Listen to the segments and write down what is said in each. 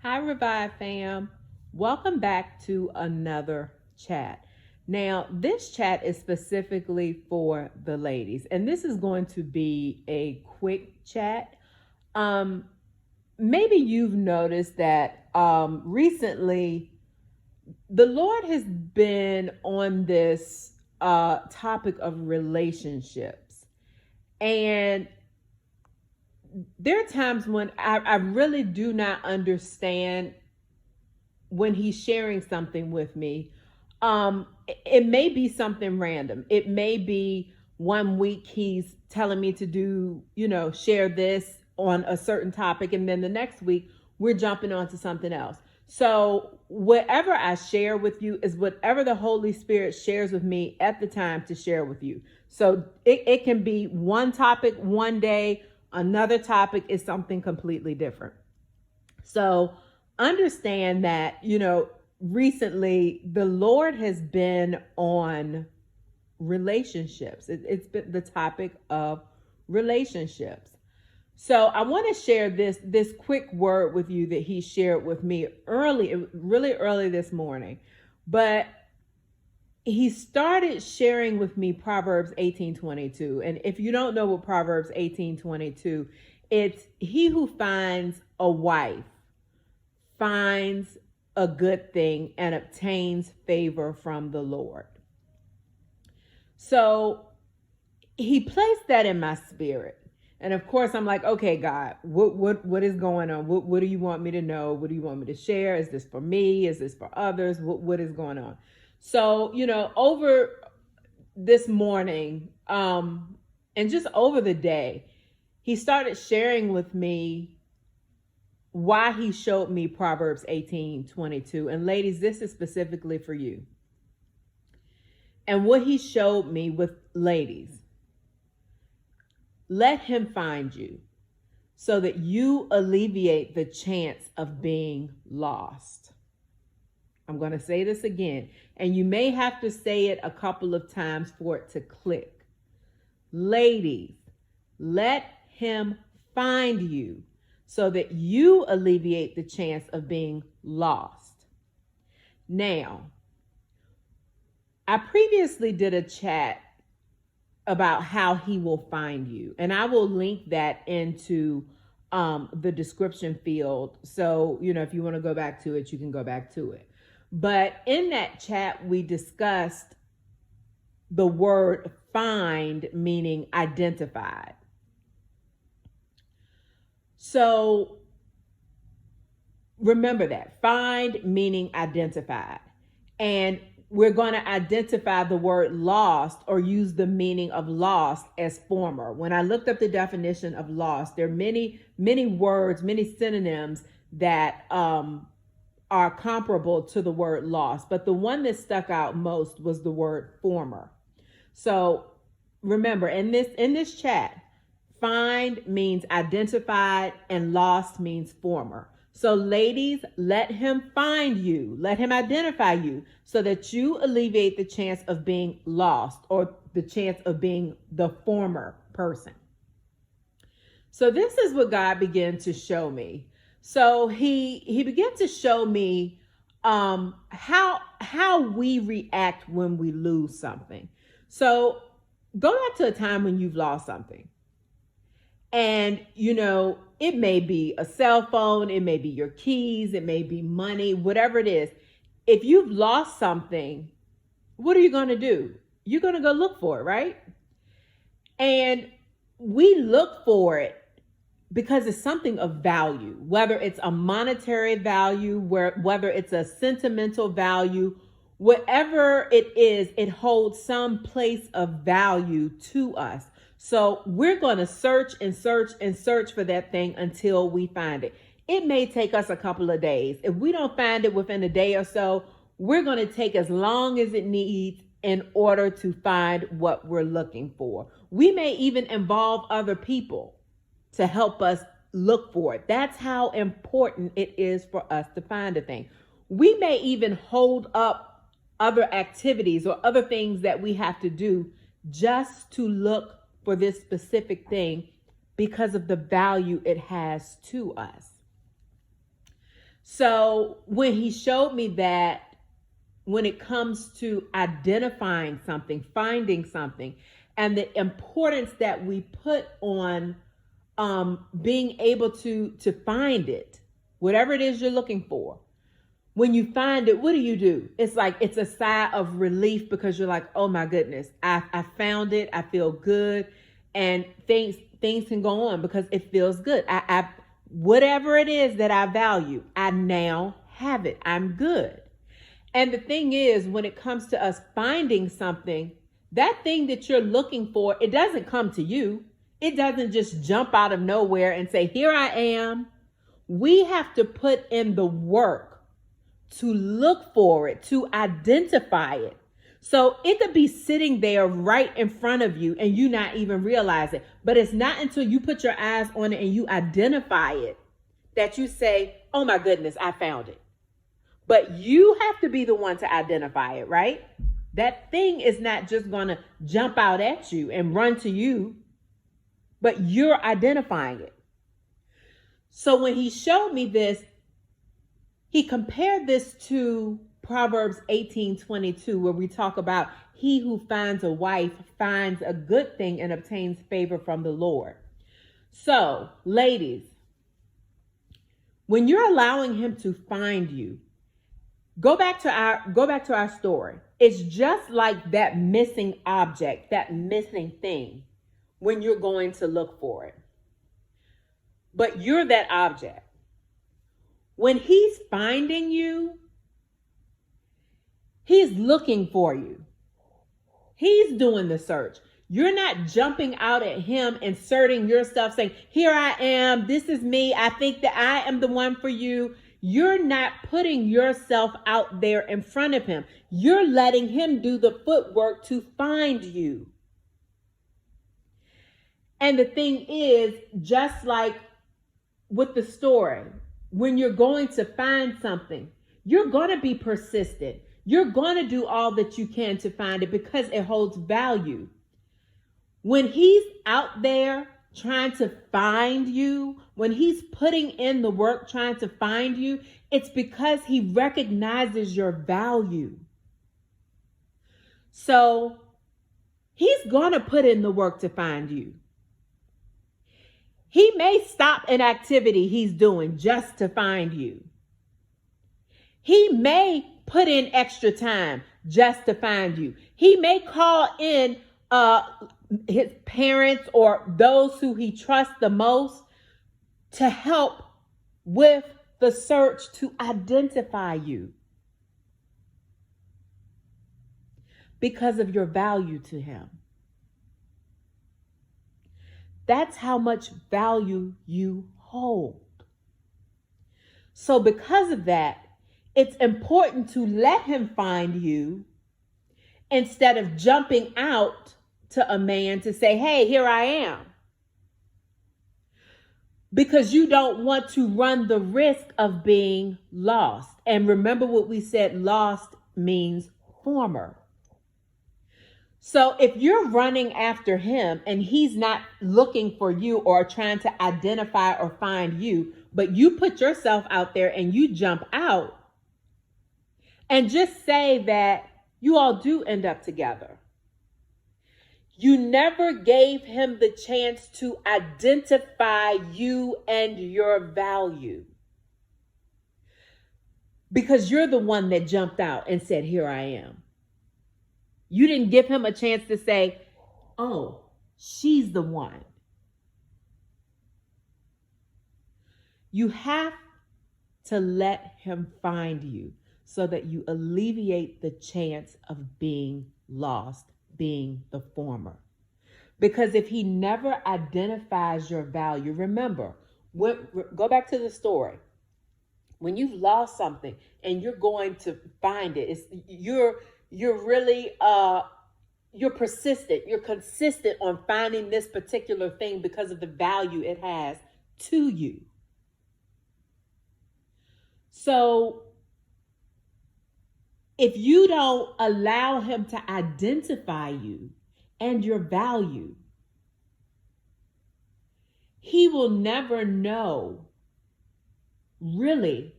Hi, Revive fam. Welcome back to another chat. Now, this chat is specifically for the ladies, and this is going to be a quick chat. Um, Maybe you've noticed that recently the Lord has been on this topic of relationships. And there are times when I really do not understand when he's sharing something with me. It may be something random. It may be one week he's telling me to do, share this on a certain topic, and then the next week we're jumping on to something else. So whatever I share with you is whatever the Holy Spirit shares with me at the time to share with you. So it can be one topic one day, another topic is something completely different. So understand that, recently the Lord has been on relationships. It's been the topic of relationships. So I want to share this quick word with you that he shared with me really early this morning. But he started sharing with me Proverbs 18:22. And if you don't know what Proverbs 18:22, it's he who finds a wife finds a good thing and obtains favor from the Lord. So he placed that in my spirit. And of course, I'm like, okay, God, what is going on? What do you want me to know? What do you want me to share? Is this for me? Is this for others? What is going on? So, over this morning, and just over the day, he started sharing with me why he showed me Proverbs 18:22. And ladies, this is specifically for you. And what he showed me with ladies, let him find you so that you alleviate the chance of being lost. I'm going to say this again, and you may have to say it a couple of times for it to click. Ladies, let him find you so that you alleviate the chance of being lost. Now, I previously did a chat about how he will find you, and I will link that into the description field. So, if you want to go back to it, you can go back to it. But in that chat, we discussed the word find, meaning identified. So remember that. Find meaning identified. And we're going to identify the word lost or use the meaning of lost as former. When I looked up the definition of lost, there are many, many words, many synonyms that are comparable to the word lost. But the one that stuck out most was the word former. So remember, in this chat, find means identified and lost means former. So ladies, let him find you, let him identify you so that you alleviate the chance of being lost or the chance of being the former person. So this is what God began to show me. So he began to show me how we react when we lose something. So go back to a time when you've lost something. And, it may be a cell phone, it may be your keys, it may be money, whatever it is. If you've lost something, what are you going to do? You're going to go look for it, right? And we look for it because it's something of value, whether it's a monetary value, whether it's a sentimental value, whatever it is, it holds some place of value to us. So we're going to search and search and search for that thing until we find it. It may take us a couple of days. If we don't find it within a day or so, we're going to take as long as it needs in order to find what we're looking for. We may even involve other people to help us look for it. That's how important it is for us to find a thing. We may even hold up other activities or other things that we have to do just to look for this specific thing because of the value it has to us. So when he showed me that, when it comes to identifying something, finding something, and the importance that we put on being able to find it, whatever it is you're looking for. When you find it, what do? It's like it's a sigh of relief because you're like, oh my goodness, I found it. I feel good, and things can go on because it feels good. I whatever it is that I value, I now have it. I'm good. And the thing is, when it comes to us finding something, that thing that you're looking for, it doesn't come to you. It doesn't just jump out of nowhere and say, here I am. We have to put in the work to look for it, to identify it. So it could be sitting there right in front of you and you not even realize it. But it's not until you put your eyes on it and you identify it that you say, oh my goodness, I found it. But you have to be the one to identify it, right? That thing is not just going to jump out at you and run to you, but you're identifying it. So when he showed me this, he compared this to Proverbs 18:22, where we talk about he who finds a wife finds a good thing and obtains favor from the Lord. So, ladies, when you're allowing him to find you, go back to our story. It's just like that missing object, that missing thing, when you're going to look for it. But you're that object. When he's finding you, he's looking for you. He's doing the search. You're not jumping out at him, inserting yourself, saying, here I am, this is me, I think that I am the one for you. You're not putting yourself out there in front of him. You're letting him do the footwork to find you. And the thing is, just like with the story, when you're going to find something, you're going to be persistent. You're going to do all that you can to find it because it holds value. When he's out there trying to find you, when he's putting in the work trying to find you, it's because he recognizes your value. So he's going to put in the work to find you. He may stop an activity he's doing just to find you. He may put in extra time just to find you. He may call in his parents or those who he trusts the most to help with the search to identify you because of your value to him. That's how much value you hold. So because of that, it's important to let him find you instead of jumping out to a man to say, hey, here I am. Because you don't want to run the risk of being lost. And remember what we said, lost means former. So if you're running after him and he's not looking for you or trying to identify or find you, but you put yourself out there and you jump out and just say that you all do end up together. You never gave him the chance to identify you and your value because you're the one that jumped out and said, here I am. You didn't give him a chance to say, oh, she's the one. You have to let him find you so that you alleviate the chance of being lost, being the former. Because if he never identifies your value, remember, go back to the story. When you've lost something and you're going to find it, you're really, you're persistent, you're consistent on finding this particular thing because of the value it has to you. So if you don't allow him to identify you and your value, he will never know really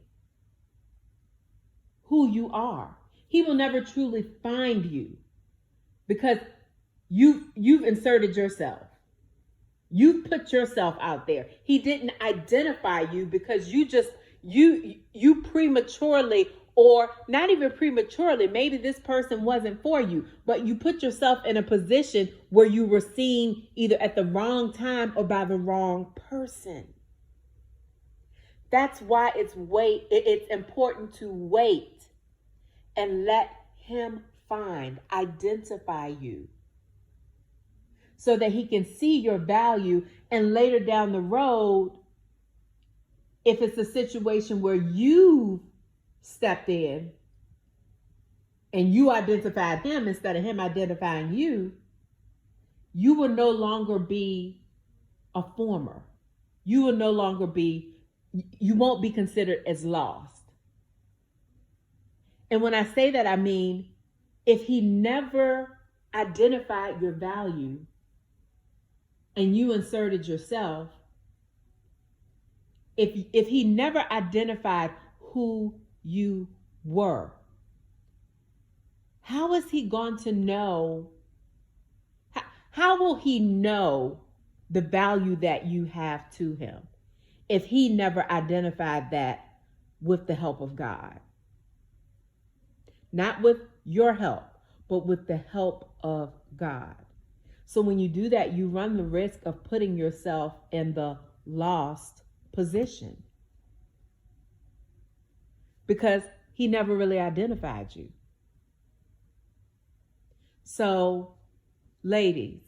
who you are. He will never truly find you because you've inserted yourself. You put yourself out there. He didn't identify you because you prematurely, or not even prematurely, maybe this person wasn't for you, but you put yourself in a position where you were seen either at the wrong time or by the wrong person. That's why it's important to wait and let him identify you, so that he can see your value. And later down the road, if it's a situation where you stepped in and you identified him instead of him identifying you, you will no longer be a former. You won't be considered as lost. And when I say that, I mean, if he never identified your value and you inserted yourself, if he never identified who you were, how is he going to know? How will he know the value that you have to him if he never identified that with the help of God? Not with your help, but with the help of God. So when you do that, you run the risk of putting yourself in the lost position because he never really identified you. So, ladies,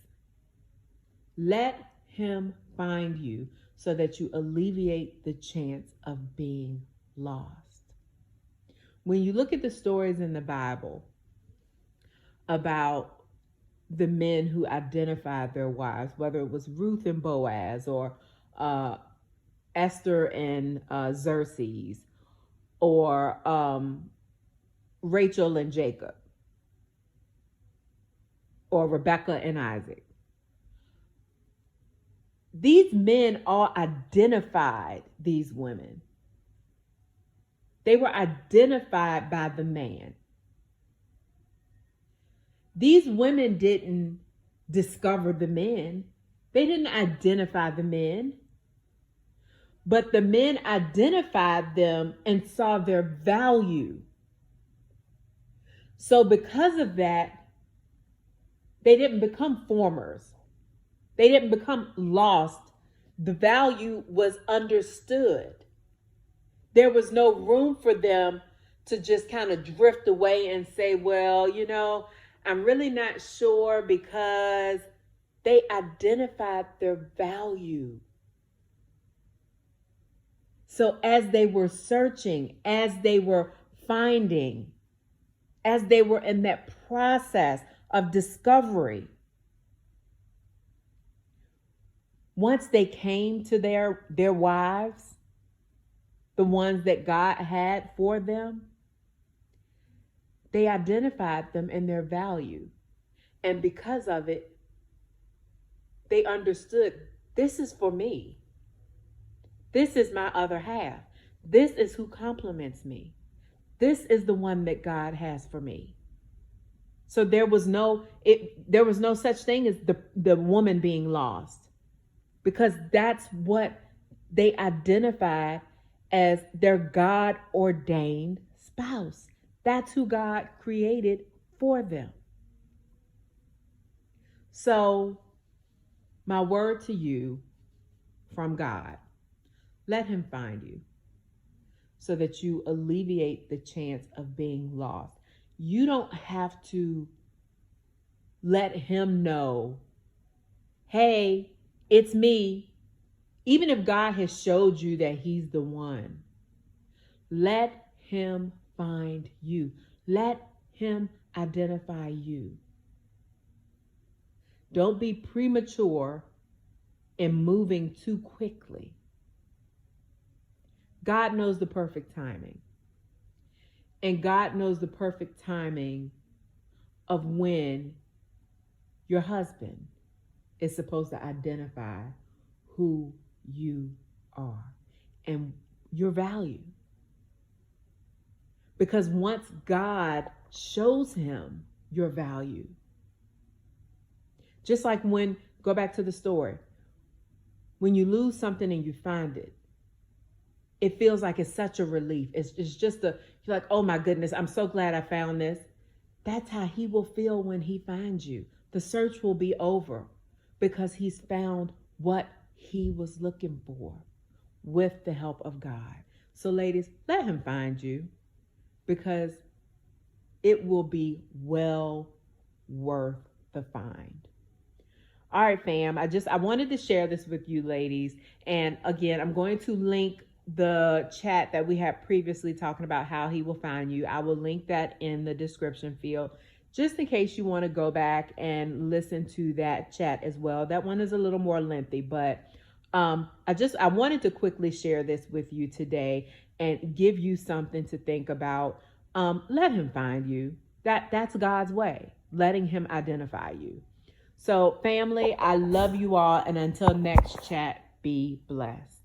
let him find you so that you alleviate the chance of being lost. When you look at the stories in the Bible about the men who identified their wives, whether it was Ruth and Boaz, or Esther and Xerxes, or Rachel and Jacob, or Rebecca and Isaac, these men all identified these women. They were identified by the man. These women didn't discover the men. They didn't identify the men. But the men identified them and saw their value. So because of that, they didn't become formers. They didn't become lost. The value was understood. There was no room for them to just kind of drift away and say, well, I'm really not sure, because they identified their value. So as they were searching, as they were finding, as they were in that process of discovery, once they came to their wives, the ones that God had for them, they identified them in their value. And because of it, they understood, this is for me. This is my other half. This is who compliments me. This is the one that God has for me. So there was no such thing as the woman being lost, because that's what they identified as their God-ordained spouse. That's who God created for them. So, my word to you from God, let him find you so that you alleviate the chance of being lost. You don't have to let him know, hey, it's me. Even if God has showed you that he's the one, let him find you. Let him identify you. Don't be premature in moving too quickly. God knows the perfect timing. And God knows the perfect timing of when your husband is supposed to identify who you are and your value. Because once God shows him your value, just like when, go back to the story, when you lose something and you find it, it feels like it's such a relief. It's just you're like, oh my goodness, I'm so glad I found this. That's how he will feel when he finds you. The search will be over because he's found what he was looking for with the help of God. So ladies, let him find you because it will be well worth the find. All right, fam. I wanted to share this with you ladies. And again, I'm going to link the chat that we had previously talking about how he will find you. I will link that in the description field just in case you want to go back and listen to that chat as well. That one is a little more lengthy, but I wanted to quickly share this with you today and give you something to think about. Let him find you. That's God's way, letting him identify you. So family, I love you all. And until next chat, be blessed.